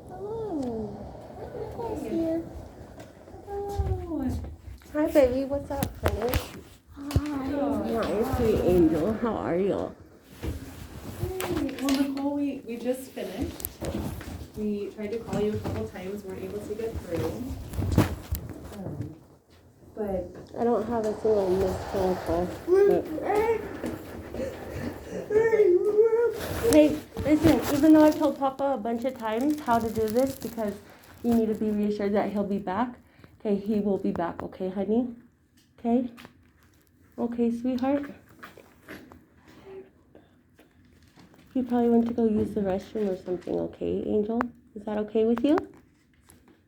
Hello. Hello. Hi, baby. What's up, honey? Hi, sweet angel. How are you? Hey. Well, Nicole, we just finished. We tried to call you a couple times, weren't able to get through. But I don't have a single missed phone call. Hey, listen, even though I've told Papa a bunch of times how to do this because you need to be reassured that he'll be back. Okay, he will be back, okay, honey? Okay? Okay, sweetheart? He probably went to go use the restroom or something, okay, Angel? Is that okay with you?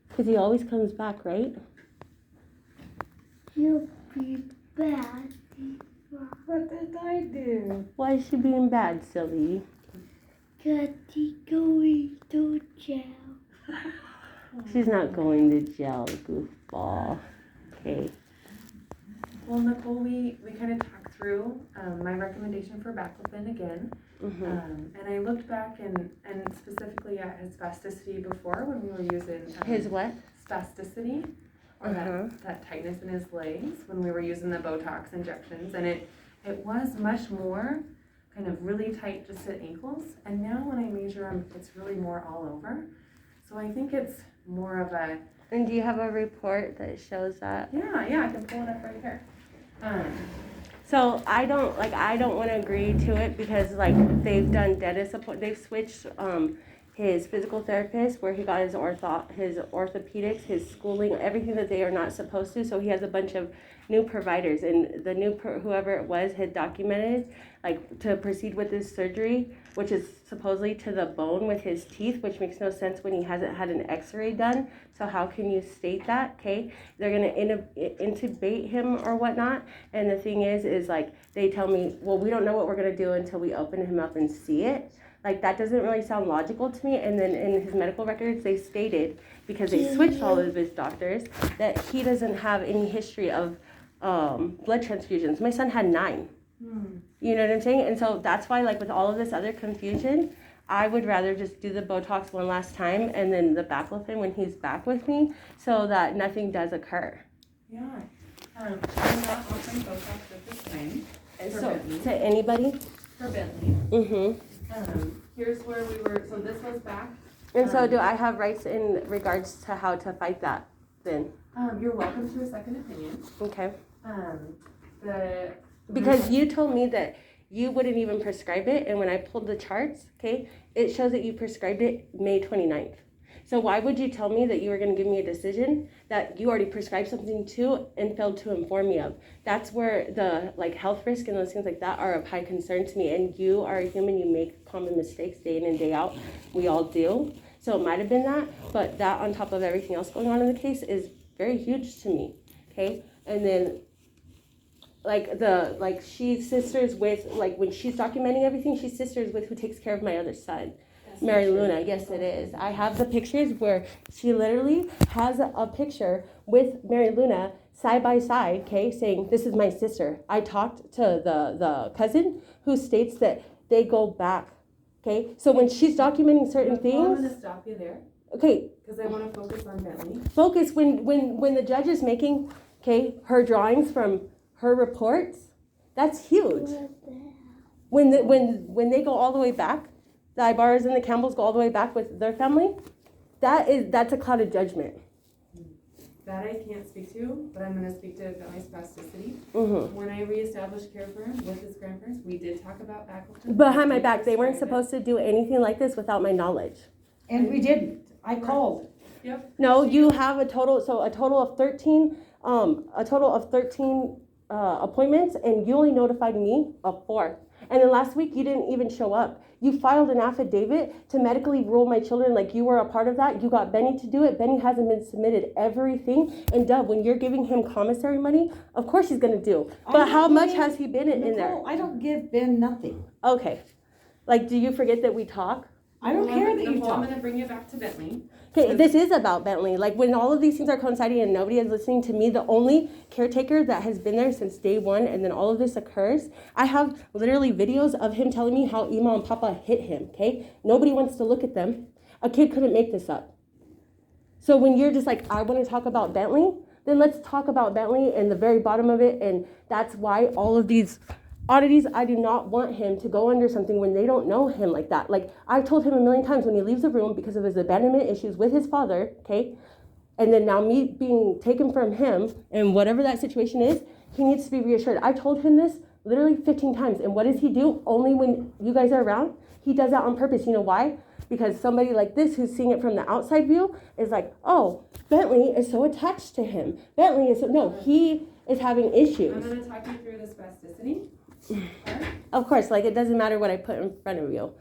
Because he always comes back, right? He'll be bad. what did I do? Why is she being bad, silly? Cause he's going to jail. She's not going to jail, goofball. Okay. Well, Nicole, we kind of talked through my recommendation for baclofen again. Mm-hmm. And I looked back and specifically at his spasticity before when we were using His what? spasticity, or that tightness in his legs when we were using the Botox injections, and it was much more kind of really tight just at ankles, and now when I measure him, it's really more all over. So I think it's more of a... And do you have a report that shows that? Yeah, I can pull it up right here. So I don't want to agree to it because they've done dentist they've switched his physical therapist where he got his orthopedics, his schooling, everything that they are not supposed to. So he has a bunch of new providers, and the new whoever it was had documented to proceed with this surgery, which is supposedly to the bone with his teeth, which makes no sense when he hasn't had an x-ray done. So how can you state that? Okay, they're gonna intubate him or whatnot, and the thing is they tell me, well, we don't know what we're gonna do until we open him up and see it. That doesn't really sound logical to me. And then in his medical records, they stated, because they switched all of his doctors, that he doesn't have any history of blood transfusions. My son had 9. You know what I'm saying? And so that's why, with all of this other confusion, I would rather just do the Botox one last time and then the baclofen when he's back with me, so that nothing does occur. Yeah. I'm not offering Botox at this time. So to anybody? For Bentley. Mm-hmm. Here's where we were, so this was back. And so do I have rights in regards to how to fight that then? You're welcome to a second opinion. Okay. Because you told me that you wouldn't even prescribe it, and when I pulled the charts, okay, it shows that you prescribed it May 29th. So why would you tell me that you were going to give me a decision that you already prescribed something to and failed to inform me of? That's where the health risk and those things like that are of high concern to me. And you are a human, you make common mistakes day in and day out. We all do. So it might have been that, but that on top of everything else going on in the case is very huge to me. Okay, and then she's sisters with when she's documenting everything, she's sisters with who takes care of my other son. Mary Luna, yes it is. I have the pictures where she literally has a picture with Mary Luna side by side, okay, saying, this is my sister. I talked to the cousin who states that they go back, okay? So when she's documenting certain things... I'm going to stop you there. Okay. Because I want to focus on Bentley. Focus when the judge is making, okay, her drawings from her reports, that's huge. When they go all the way back, the Ibaras and the Campbells go all the way back with their family, that's a clouded judgment. That I can't speak to, but I'm going to speak to Bentley's spasticity. Mm-hmm. When I reestablished care for him with his grandparents, we did talk about baclofen. Behind my back, they weren't supposed to do anything like this without my knowledge. And we didn't. I called. Yep. No, you have a total of 13 appointments, and you only notified me of 4. And then last week you didn't even show up. You filed an affidavit to medically rule my children like you were a part of that. You got Benny to do it. Benny hasn't been submitted everything. And Dub, when you're giving him commissary money, of course he's going to do. But how much has he been in there? I don't give Ben nothing. Okay. Do you forget that we talk? I don't care that you Nicole, I'm talk. gonna bring you back to Bentley. Okay, this is about Bentley. Like when all of these things are coinciding and nobody is listening to me, the only caretaker that has been there since day one and then all of this occurs, I have literally videos of him telling me how Ema and Papa hit him, okay? Nobody wants to look at them. A kid couldn't make this up. So when you're just like, I want to talk about Bentley, then let's talk about Bentley and the very bottom of it. And that's why all of these oddities, I do not want him to go under something when they don't know him like that. Like I've told him a million times when he leaves the room because of his abandonment issues with his father, okay? And then now me being taken from him and whatever that situation is, he needs to be reassured. I told him this literally 15 times. And what does he do? Only when you guys are around, he does that on purpose. You know why? Because somebody like this who's seeing it from the outside view is like, oh, Bentley is so attached to him. Bentley is so, no, he is having issues. I'm gonna talk you through the spasticity. part. Of course, like it doesn't matter what I put in front of you.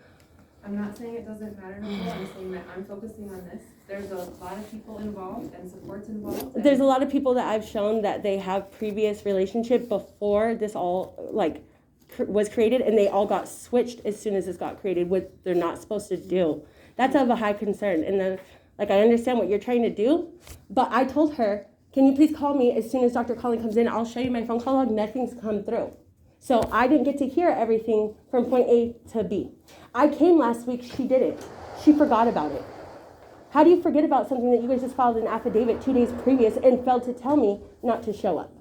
I'm not saying it doesn't matter, Nicole. I'm saying that I'm focusing on this. There's a lot of people involved and supports involved. and- There's a lot of people that I've shown that they have previous relationship before this all like was created, and they all got switched as soon as this got created, what they're not supposed to do. That's of a high concern. And then, like, I understand what you're trying to do, but I told her, can you please call me as soon as Dr. Collin comes in? I'll show you my phone call log. Nothing's come through. So I didn't get to hear everything from point A to B. I came last week. She didn't. She forgot about it. How do you forget about something that you guys just filed an affidavit 2 days previous and failed to tell me not to show up?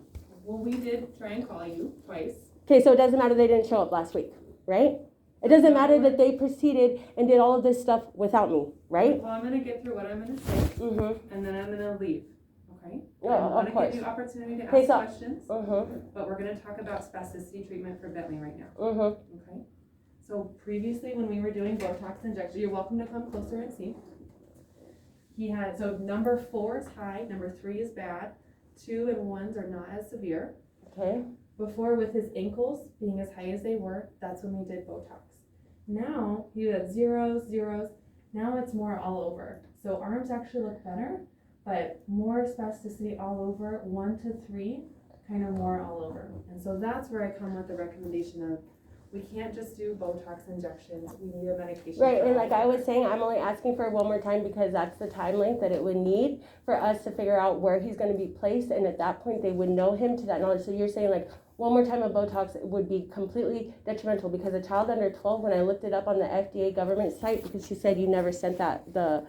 Well, we did try and call you twice. Okay, so it doesn't matter they didn't show up last week, right? It doesn't matter that they proceeded and did all of this stuff without me, right? Well, I'm gonna get through what I'm gonna say, Mm-hmm. and then I'm gonna leave, okay? Yeah, I wanna of course. give you opportunity to Okay, ask so- questions, but we're gonna talk about spasticity treatment for Bentley right now, okay? So previously, when we were doing Botox injection, you're welcome to come closer and see. He had, so number 4 is high, number 3 is bad, 2 and 1s are not as severe. Okay. Before, with his ankles being as high as they were, that's when we did Botox. Now, he had zeros, now it's more all over. So arms actually look better, but more spasticity all over, 1 to 3, kind of more all over. And so that's where I come with the recommendation of, we can't just do Botox injections, we need a medication. Right, for and all like of I it. was saying, I'm only asking for one more time because that's the time length that it would need for us to figure out where he's going to be placed, and at that point they would know him to that knowledge. So you're saying like one more time of Botox would be completely detrimental because a child under 12, when I looked it up on the FDA government site, because she said you never sent that the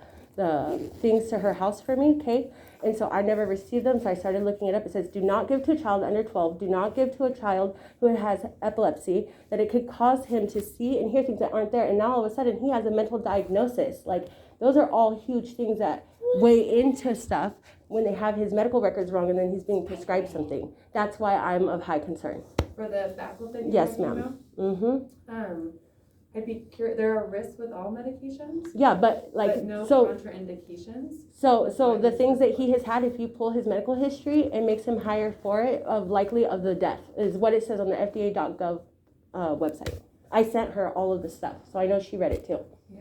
things to her house for me, okay? And so I never received them, so I started looking it up. It says, do not give to a child under 12, do not give to a child who has epilepsy, that it could cause him to see and hear things that aren't there. And now all of a sudden he has a mental diagnosis. Like, those are all huge things that weigh into stuff when they have his medical records wrong and then he's being prescribed something. That's why I'm of high concern. For the backflip that you're Yes, talking ma'am. about, Mm-hmm. I'd be curious, there are risks with all medications, Yeah, but like, but no so contraindications. So the things that he has had, if you pull his medical history, it makes him higher for it of likely of the death, is what it says on the FDA.gov website. I sent her all of the stuff, so I know she read it too. Yeah,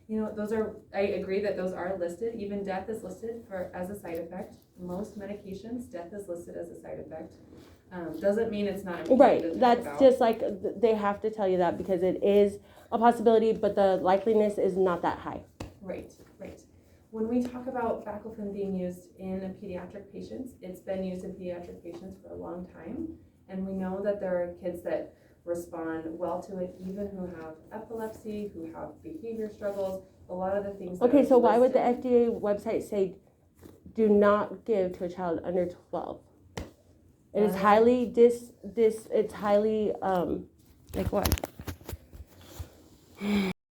you know, those are, I agree that those are listed, even death is listed as a side effect. Most medications, death is listed as a side effect. Doesn't mean it's not important to Right, talk that's about. just like, they have to tell you that because it is a possibility, but the likeliness is not that high. Right. When we talk about baclofen being used in pediatric patients, it's been used in pediatric patients for a long time. And we know that there are kids that respond well to it, even who have epilepsy, who have behavior struggles, a lot of the things that Okay, are so why would the listed. FDA website say, do not give to a child under 12? It is highly it's highly, like what?